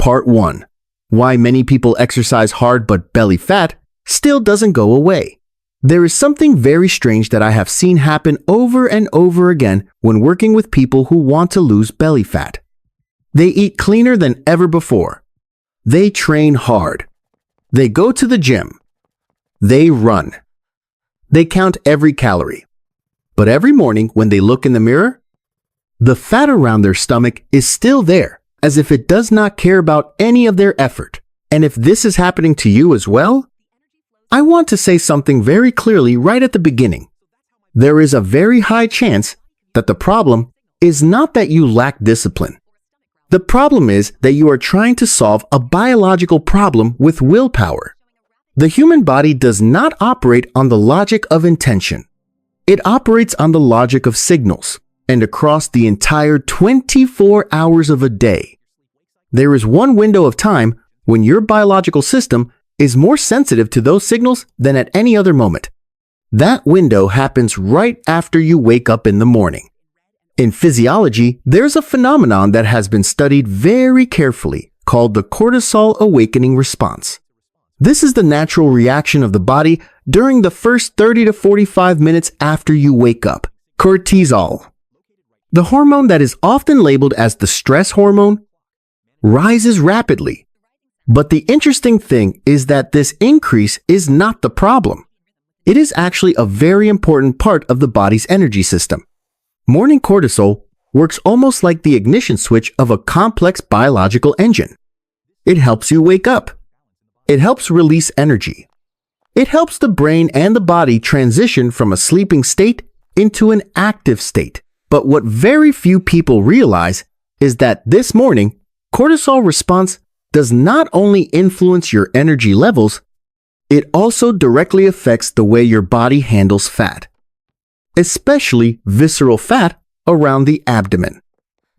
Part 1. Why many people exercise hard but belly fat still doesn't go away. There is something very strange that I have seen happen over and over again when working with people who want to lose belly fat. They eat cleaner than ever before. They train hard. They go to the gym. They run. They count every calorie. But every morning when they look in the mirror, the fat around their stomach is still there, as if it does not care about any of their effort. And if this is happening to you as well, I want to say something very clearly right at the beginning. There is a very high chance that the problem is not that you lack discipline. The problem is that you are trying to solve a biological problem with willpower. The human body does not operate on the logic of intention. It operates on the logic of signals, and across the entire 24 hours of a day. There is one window of time when your biological system is more sensitive to those signals than at any other moment. That window happens right after you wake up in the morning. In physiology, there's a phenomenon that has been studied very carefully called the cortisol awakening response. This is the natural reaction of the body during the first 30 to 45 minutes after you wake up. Cortisol, the hormone that is often labeled as the stress hormone, rises rapidly. But the interesting thing is that this increase is not the problem. It is actually a very important part of the body's energy system. Morning cortisol works almost like the ignition switch of a complex biological engine. It helps you wake up. It helps release energy. It helps the brain and the body transition from a sleeping state into an active state. But what very few people realize is that this morning, cortisol response does not only influence your energy levels, it also directly affects the way your body handles fat, especially visceral fat around the abdomen.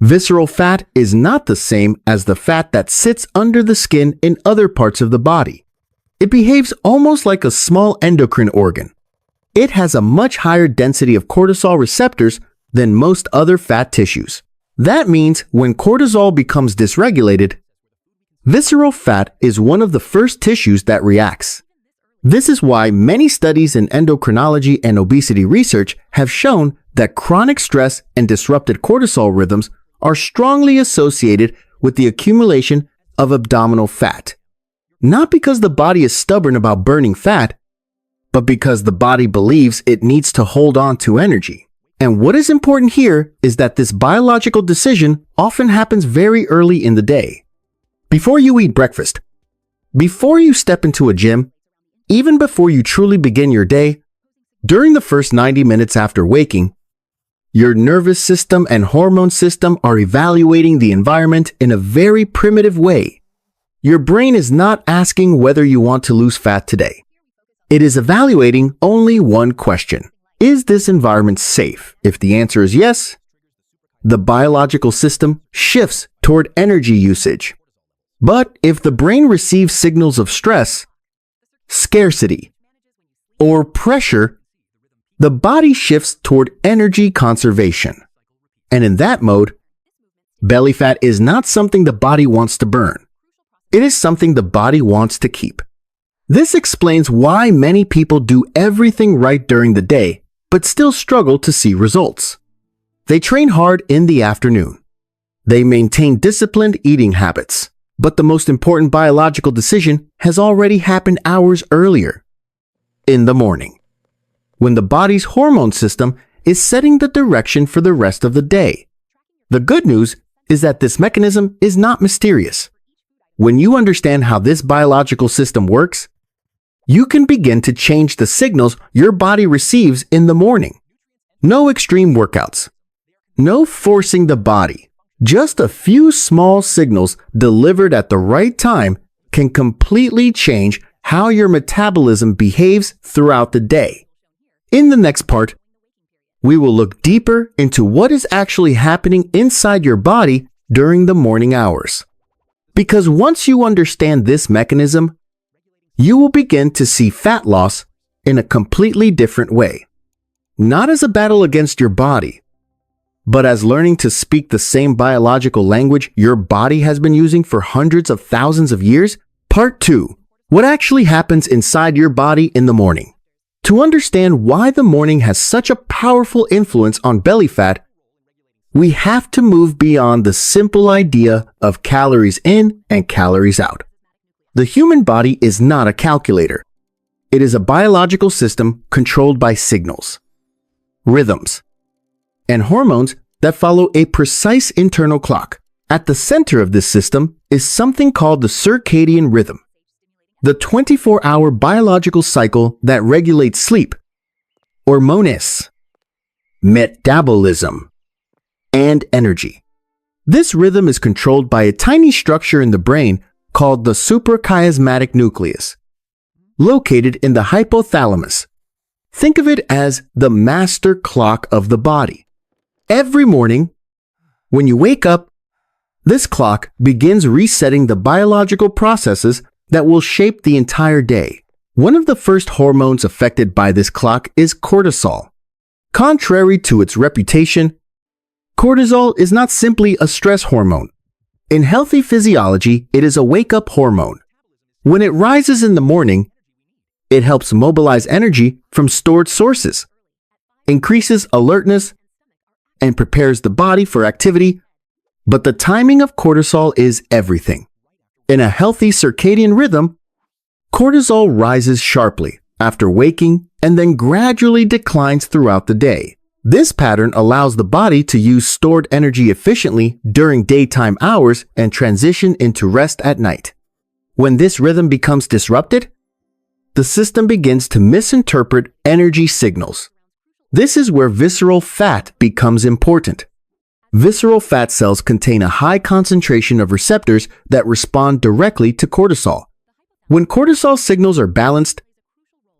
Visceral fat is not the same as the fat that sits under the skin in other parts of the body. It behaves almost like a small endocrine organ. It has a much higher density of cortisol receptors than most other fat tissues. That means when cortisol becomes dysregulated, visceral fat is one of the first tissues that reacts. This is why many studies in endocrinology and obesity research have shown that chronic stress and disrupted cortisol rhythms are strongly associated with the accumulation of abdominal fat. Not because the body is stubborn about burning fat, but because the body believes it needs to hold on to energy. And what is important here is that this biological decision often happens very early in the day. Before you eat breakfast, before you step into a gym, even before you truly begin your day, during the first 90 minutes after waking, your nervous system and hormone system are evaluating the environment in a very primitive way. Your brain is not asking whether you want to lose fat today. It is evaluating only one question. Is this environment safe? If the answer is yes, the biological system shifts toward energy usage. But if the brain receives signals of stress, scarcity, or pressure, the body shifts toward energy conservation. And in that mode, belly fat is not something the body wants to burn. It is something the body wants to keep. This explains why many people do everything right during the day, but still struggle to see results. They train hard in the afternoon. They maintain disciplined eating habits. But the most important biological decision has already happened hours earlier, in the morning, when the body's hormone system is setting the direction for the rest of the day. The good news is that this mechanism is not mysterious. When you understand how this biological system works, you can begin to change the signals your body receives in the morning. No extreme workouts. No forcing the body. Just a few small signals delivered at the right time can completely change how your metabolism behaves throughout the day. In the next part, we will look deeper into what is actually happening inside your body during the morning hours. Because once you understand this mechanism, you will begin to see fat loss in a completely different way. Not as a battle against your body, but as learning to speak the same biological language your body has been using for hundreds of thousands of years? Part 2. What actually happens inside your body in the morning? To understand why the morning has such a powerful influence on belly fat, we have to move beyond the simple idea of calories in and calories out. The human body is not a calculator. It is a biological system controlled by signals, rhythms, and hormones that follow a precise internal clock. At the center of this system is something called the circadian rhythm, the 24-hour biological cycle that regulates sleep, hormones, metabolism, and energy. This rhythm is controlled by a tiny structure in the brain called the suprachiasmatic nucleus, located in the hypothalamus. Think of it as the master clock of the body. Every morning, when you wake up, this clock begins resetting the biological processes that will shape the entire day. One of the first hormones affected by this clock is cortisol. Contrary to its reputation, cortisol is not simply a stress hormone. In healthy physiology, it is a wake-up hormone. When it rises in the morning, it helps mobilize energy from stored sources, increases alertness, and prepares the body for activity. But the timing of cortisol is everything. In a healthy circadian rhythm, cortisol rises sharply after waking and then gradually declines throughout the day. This pattern allows the body to use stored energy efficiently during daytime hours and transition into rest at night. When this rhythm becomes disrupted, the system begins to misinterpret energy signals. This is where visceral fat becomes important. Visceral fat cells contain a high concentration of receptors that respond directly to cortisol. When cortisol signals are balanced,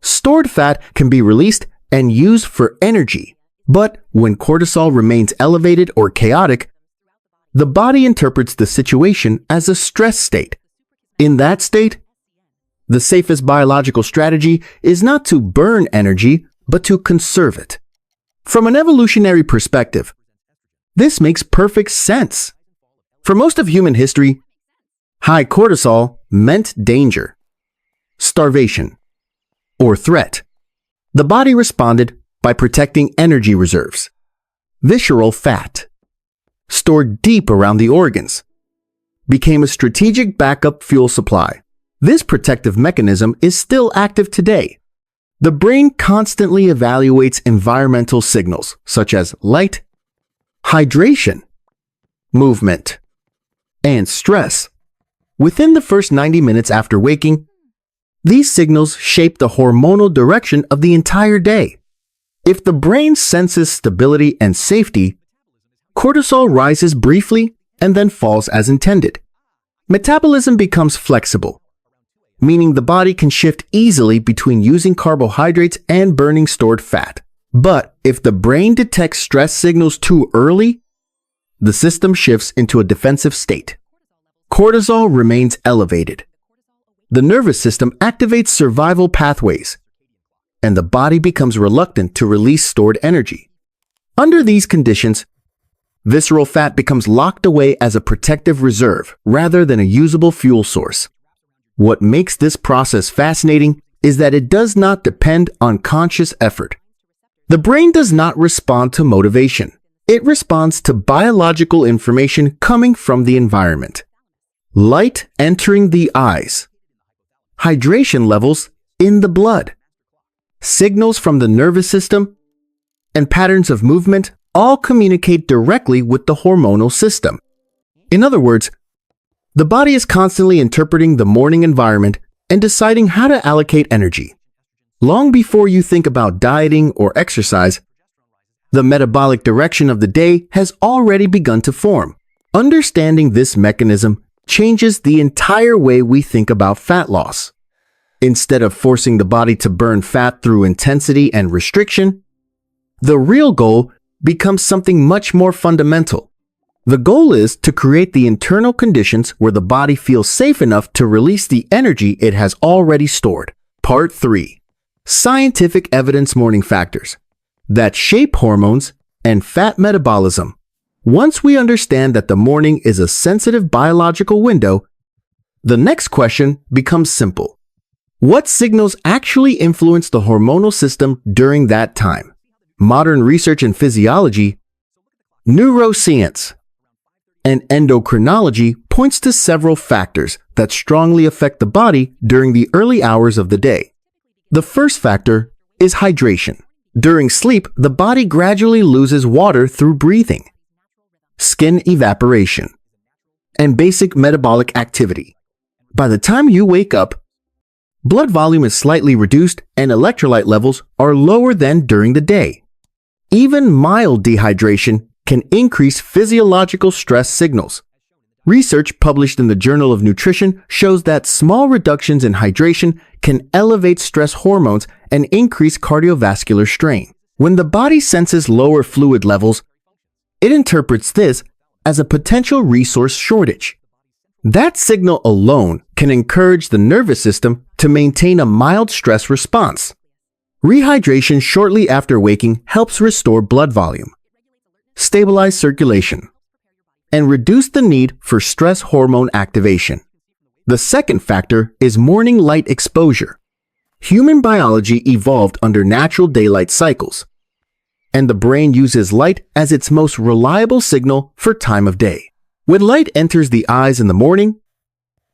stored fat can be released and used for energy. But when cortisol remains elevated or chaotic, the body interprets the situation as a stress state. In that state, the safest biological strategy is not to burn energy, but to conserve it. From an evolutionary perspective, this makes perfect sense. For most of human history, high cortisol meant danger, starvation, or threat. The body responded by protecting energy reserves. Visceral fat, stored deep around the organs, became a strategic backup fuel supply. This protective mechanism is still active today. The brain constantly evaluates environmental signals such as light, hydration, movement, and stress. Within the first 90 minutes after waking, these signals shape the hormonal direction of the entire day. If the brain senses stability and safety, cortisol rises briefly and then falls as intended. Metabolism becomes flexible, meaning the body can shift easily between using carbohydrates and burning stored fat. But if the brain detects stress signals too early, the system shifts into a defensive state. Cortisol remains elevated. The nervous system activates survival pathways, and the body becomes reluctant to release stored energy. Under these conditions, visceral fat becomes locked away as a protective reserve rather than a usable fuel source. What makes this process fascinating is that it does not depend on conscious effort. The brain does not respond to motivation. It responds to biological information coming from the environment. Light entering the eyes, hydration levels in the blood, signals from the nervous system, and patterns of movement all communicate directly with the hormonal system. In other words, the body is constantly interpreting the morning environment and deciding how to allocate energy. Long before you think about dieting or exercise, the metabolic direction of the day has already begun to form. Understanding this mechanism changes the entire way we think about fat loss. Instead of forcing the body to burn fat through intensity and restriction, the real goal becomes something much more fundamental. The goal is to create the internal conditions where the body feels safe enough to release the energy it has already stored. Part 3. Scientific evidence morning factors that shape hormones and fat metabolism. Once we understand that the morning is a sensitive biological window, the next question becomes simple. What signals actually influence the hormonal system during that time? Modern research in physiology, neuroscience, and endocrinology points to several factors that strongly affect the body during the early hours of the day. The first factor is hydration. During sleep, the body gradually loses water through breathing, skin evaporation, and basic metabolic activity. By the time you wake up, blood volume is slightly reduced and electrolyte levels are lower than during the day. Even mild dehydration can increase physiological stress signals. Research published in the Journal of Nutrition shows that small reductions in hydration can elevate stress hormones and increase cardiovascular strain. When the body senses lower fluid levels, it interprets this as a potential resource shortage. That signal alone can encourage the nervous system to maintain a mild stress response. Rehydration shortly after waking helps restore blood volume, stabilize circulation, and reduce the need for stress hormone activation. The second factor is morning light exposure. Human biology evolved under natural daylight cycles, and the brain uses light as its most reliable signal for time of day. When light enters the eyes in the morning,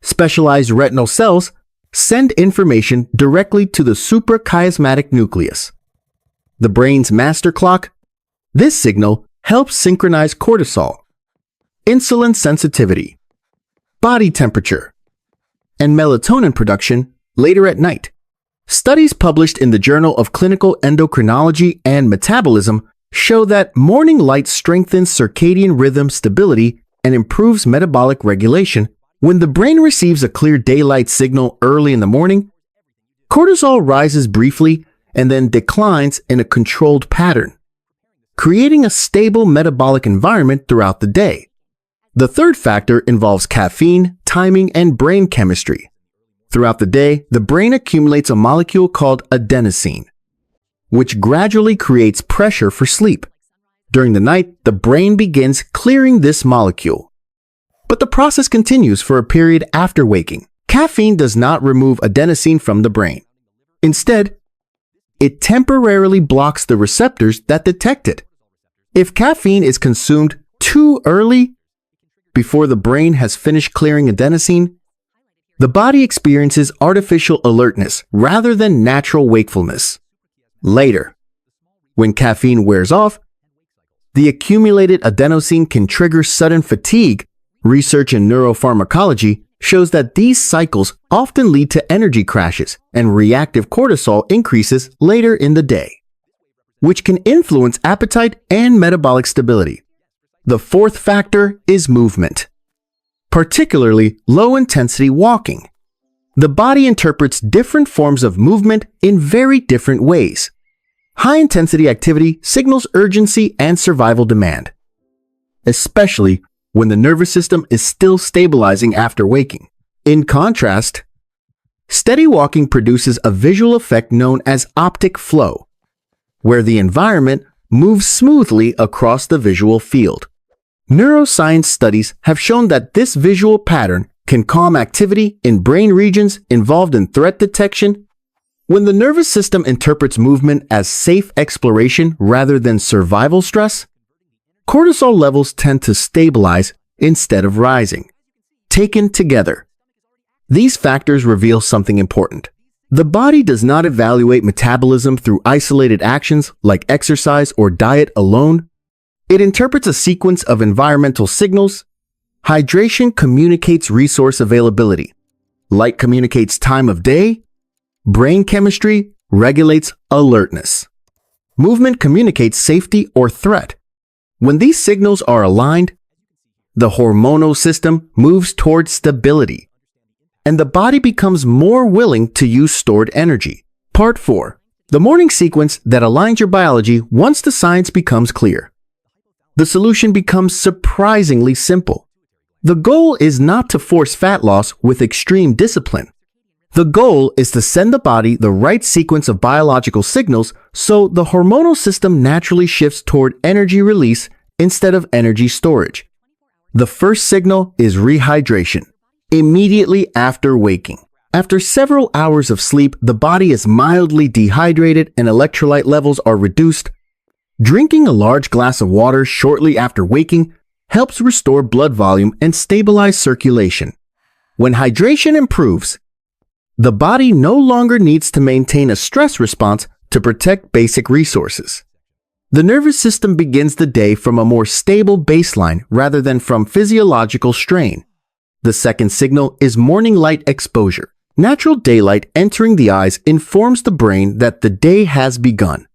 specialized retinal cells send information directly to the suprachiasmatic nucleus, the brain's master clock. This signal helps synchronize cortisol, insulin sensitivity, body temperature, and melatonin production later at night. Studies published in the Journal of Clinical Endocrinology and Metabolism show that morning light strengthens circadian rhythm stability and improves metabolic regulation. When the brain receives a clear daylight signal early in the morning, cortisol rises briefly and then declines in a controlled pattern, creating a stable metabolic environment throughout the day. The third factor involves caffeine, timing, and brain chemistry. Throughout the day, the brain accumulates a molecule called adenosine, which gradually creates pressure for sleep. During the night, the brain begins clearing this molecule. But the process continues for a period after waking. Caffeine does not remove adenosine from the brain. Instead, it temporarily blocks the receptors that detect it. If caffeine is consumed too early, before the brain has finished clearing adenosine, the body experiences artificial alertness rather than natural wakefulness. Later, when caffeine wears off, the accumulated adenosine can trigger sudden fatigue. Research in neuropharmacology shows that these cycles often lead to energy crashes and reactive cortisol increases later in the day, which can influence appetite and metabolic stability. The fourth factor is movement, particularly low-intensity walking. The body interprets different forms of movement in very different ways. High-intensity activity signals urgency and survival demand, especially when the nervous system is still stabilizing after waking. In contrast, steady walking produces a visual effect known as optic flow, where the environment moves smoothly across the visual field. Neuroscience studies have shown that this visual pattern can calm activity in brain regions involved in threat detection. When the nervous system interprets movement as safe exploration rather than survival stress, cortisol levels tend to stabilize instead of rising. Taken together, these factors reveal something important. The body does not evaluate metabolism through isolated actions like exercise or diet alone. It interprets a sequence of environmental signals. Hydration communicates resource availability. Light communicates time of day. Brain chemistry regulates alertness. Movement communicates safety or threat. When these signals are aligned, the hormonal system moves towards stability, and the body becomes more willing to use stored energy. Part 4. The morning sequence that aligns your biology once the science becomes clear. The solution becomes surprisingly simple. The goal is not to force fat loss with extreme discipline. The goal is to send the body the right sequence of biological signals so the hormonal system naturally shifts toward energy release instead of energy storage. The first signal is rehydration, immediately after waking. After several hours of sleep, the body is mildly dehydrated and electrolyte levels are reduced. Drinking a large glass of water shortly after waking helps restore blood volume and stabilize circulation. When hydration improves, the body no longer needs to maintain a stress response to protect basic resources. The nervous system begins the day from a more stable baseline rather than from physiological strain. The second signal is morning light exposure. Natural daylight entering the eyes informs the brain that the day has begun.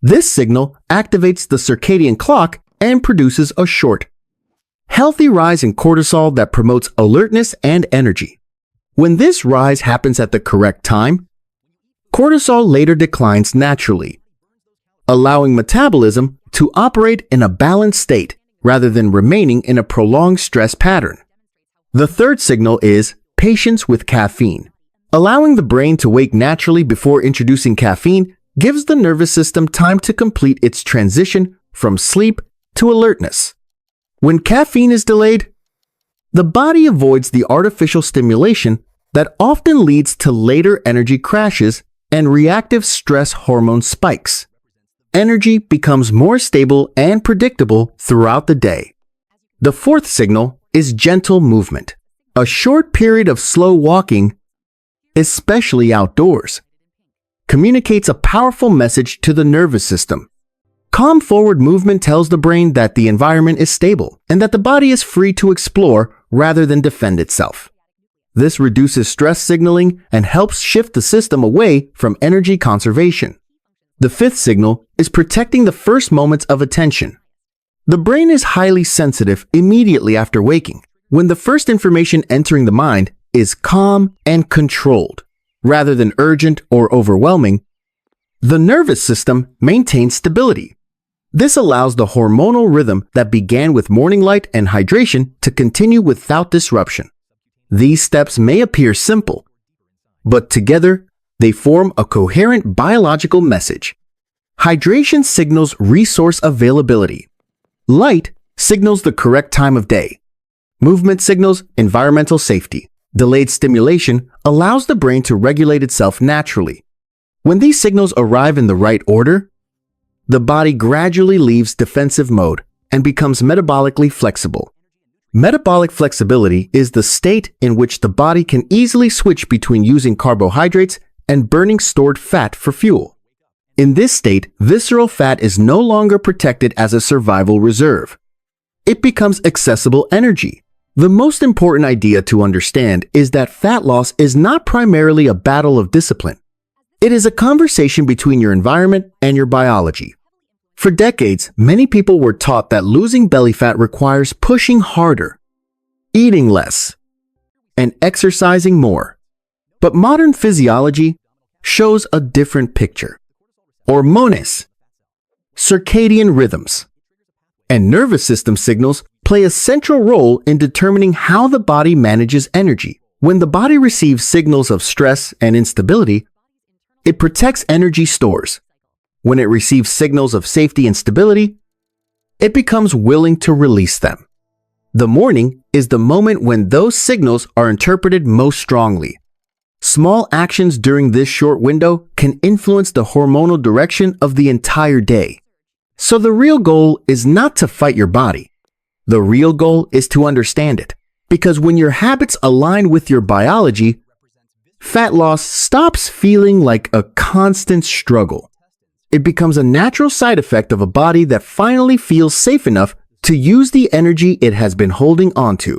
This signal activates the circadian clock and produces a short, healthy rise in cortisol that promotes alertness and energy. When this rise happens at the correct time, cortisol later declines naturally, allowing metabolism to operate in a balanced state rather than remaining in a prolonged stress pattern. The third signal is patience with caffeine. Allowing the brain to wake naturally before introducing caffeine gives the nervous system time to complete its transition from sleep to alertness. When caffeine is delayed, the body avoids the artificial stimulation that often leads to later energy crashes and reactive stress hormone spikes. Energy becomes more stable and predictable throughout the day. The fourth signal is gentle movement. A short period of slow walking, especially outdoors, communicates a powerful message to the nervous system. Calm forward movement tells the brain that the environment is stable and that the body is free to explore rather than defend itself. This reduces stress signaling and helps shift the system away from energy conservation. The fifth signal is protecting the first moments of attention. The brain is highly sensitive immediately after waking, when the first information entering the mind is calm and controlled, rather than urgent or overwhelming. The nervous system maintains stability. This allows the hormonal rhythm that began with morning light and hydration to continue without disruption. These steps may appear simple, but together they form a coherent biological message. Hydration signals resource availability. Light signals the correct time of day. Movement signals environmental safety. Delayed stimulation allows the brain to regulate itself naturally. When these signals arrive in the right order, the body gradually leaves defensive mode and becomes metabolically flexible. Metabolic flexibility is the state in which the body can easily switch between using carbohydrates and burning stored fat for fuel. In this state, visceral fat is no longer protected as a survival reserve. It becomes accessible energy. The most important idea to understand is that fat loss is not primarily a battle of discipline. It is a conversation between your environment and your biology. For decades, many people were taught that losing belly fat requires pushing harder, eating less, and exercising more. But modern physiology shows a different picture. Hormones, circadian rhythms, and nervous system signals play a central role in determining how the body manages energy. When the body receives signals of stress and instability, it protects energy stores. When it receives signals of safety and stability, it becomes willing to release them. The morning is the moment when those signals are interpreted most strongly. Small actions during this short window can influence the hormonal direction of the entire day. So the real goal is not to fight your body. The real goal is to understand it. Because when your habits align with your biology, fat loss stops feeling like a constant struggle. It becomes a natural side effect of a body that finally feels safe enough to use the energy it has been holding onto.